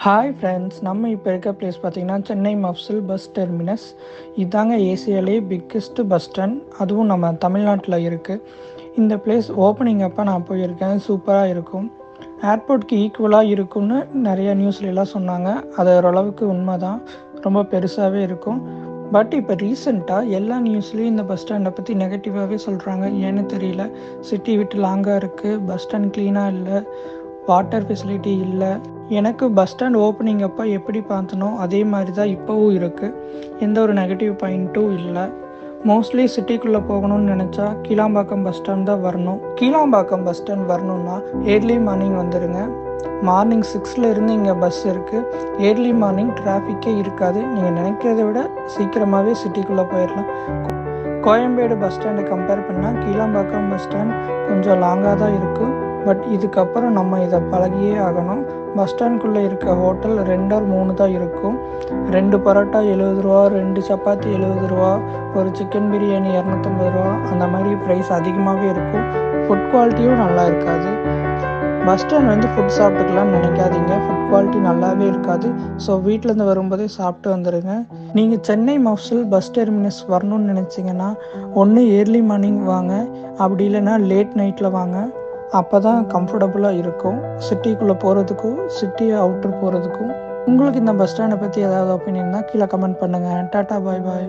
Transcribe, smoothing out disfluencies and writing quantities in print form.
Hi friends, நம்ம இப்போ இருக்க பிளேஸ் பார்த்திங்கன்னா சென்னை மஃப்சில் பஸ் டெர்மினஸ். இதாங்க ஏசியாலே பிக்கெஸ்ட் பஸ் ஸ்டாண்ட், அதுவும் நம்ம தமிழ்நாட்டில் இருக்குது. இந்த பிளேஸ் ஓப்பனிங் அப்போ நான் போயிருக்கேன், சூப்பராக இருக்கும். ஏர்போர்ட்க்கு ஈக்குவலாக இருக்கும்னு நிறைய நியூஸ்லாம் சொன்னாங்க. அது ஓரளவுக்கு உண்மை தான், ரொம்ப பெருசாகவே இருக்கும். பட் இப்போ ரீசெண்டாக எல்லா நியூஸ்லேயும் இந்த பஸ் ஸ்டாண்டை பற்றி நெகட்டிவாகவே சொல்கிறாங்க. ஏன்னு தெரியல. சிட்டி விட்டு லாங்காக இருக்குது, பஸ் ஸ்டாண்ட் க்ளீனாக இல்லை, வாட்டர் ஃபெசிலிட்டி இல்லை. எனக்கு பஸ் ஸ்டாண்ட் ஓப்பனிங் அப்போ எப்படி பார்த்தனோ அதே மாதிரி தான் இப்போவும் இருக்குது. எந்த ஒரு நெகட்டிவ் பாயிண்ட்டும் இல்லை. மோஸ்ட்லி சிட்டிக்குள்ளே போகணும்னு நினச்சா கீழாம்பாக்கம் பஸ் ஸ்டாண்ட் தான் வரணும். கீழாம்பாக்கம் பஸ் ஸ்டாண்ட் வரணுன்னா ஏர்லி மார்னிங் வந்துடுங்க. மார்னிங் 6 இங்கே பஸ் இருக்குது. ஏர்லி மார்னிங் டிராஃபிக்கே இருக்காது. நீங்கள் நினைக்கிறத விட சீக்கிரமாகவே சிட்டிக்குள்ளே போயிடலாம். கோயம்பேடு பஸ் ஸ்டாண்டை கம்பேர் பண்ணால் கீழாம்பாக்கம் பஸ் ஸ்டாண்ட் கொஞ்சம் லாங்காக தான் இருக்கும். பட் இதுக்கப்புறம் நம்ம இதை பழகியே ஆகணும். பஸ் ஸ்டாண்ட்குள்ளே இருக்க ஹோட்டல் 2 or 3 தான் இருக்கும். 2 பரோட்டா 70 ரூபா, 2 சப்பாத்தி 70 ரூபா, ஒரு சிக்கன் பிரியாணி 250 ரூபா, அந்த மாதிரி ப்ரைஸ் அதிகமாகவே இருக்கும். ஃபுட் குவாலிட்டியும் நல்லா இருக்காது. பஸ் ஸ்டாண்ட் ஃபுட் சாப்பிட்டுக்கலாம்னு நினைக்காதீங்க, ஃபுட் குவாலிட்டி நல்லாவே இருக்காது. ஸோ வீட்டிலேருந்து வரும்போதே சாப்பிட்டு வந்துடுங்க. நீங்கள் சென்னை மஃப்சில் பஸ் டெர்மினஸ் வரணும்னு நினச்சிங்கன்னா ஒன்று ஏர்லி மார்னிங் வாங்க, அப்படி இல்லைன்னா லேட் நைட்டில் வாங்க. அப்போ தான் கம்ஃபர்டபுளாக இருக்கும் சிட்டிக்குள்ளே போகிறதுக்கும் சிட்டி அவுட்டர் போகிறதுக்கும். உங்களுக்கு இந்த பஸ் ஸ்டாண்டை பற்றி ஏதாவது ஒப்பீனியன்னா கீழே கமெண்ட் பண்ணுங்கள். டாட்டா, பாய் பாய்.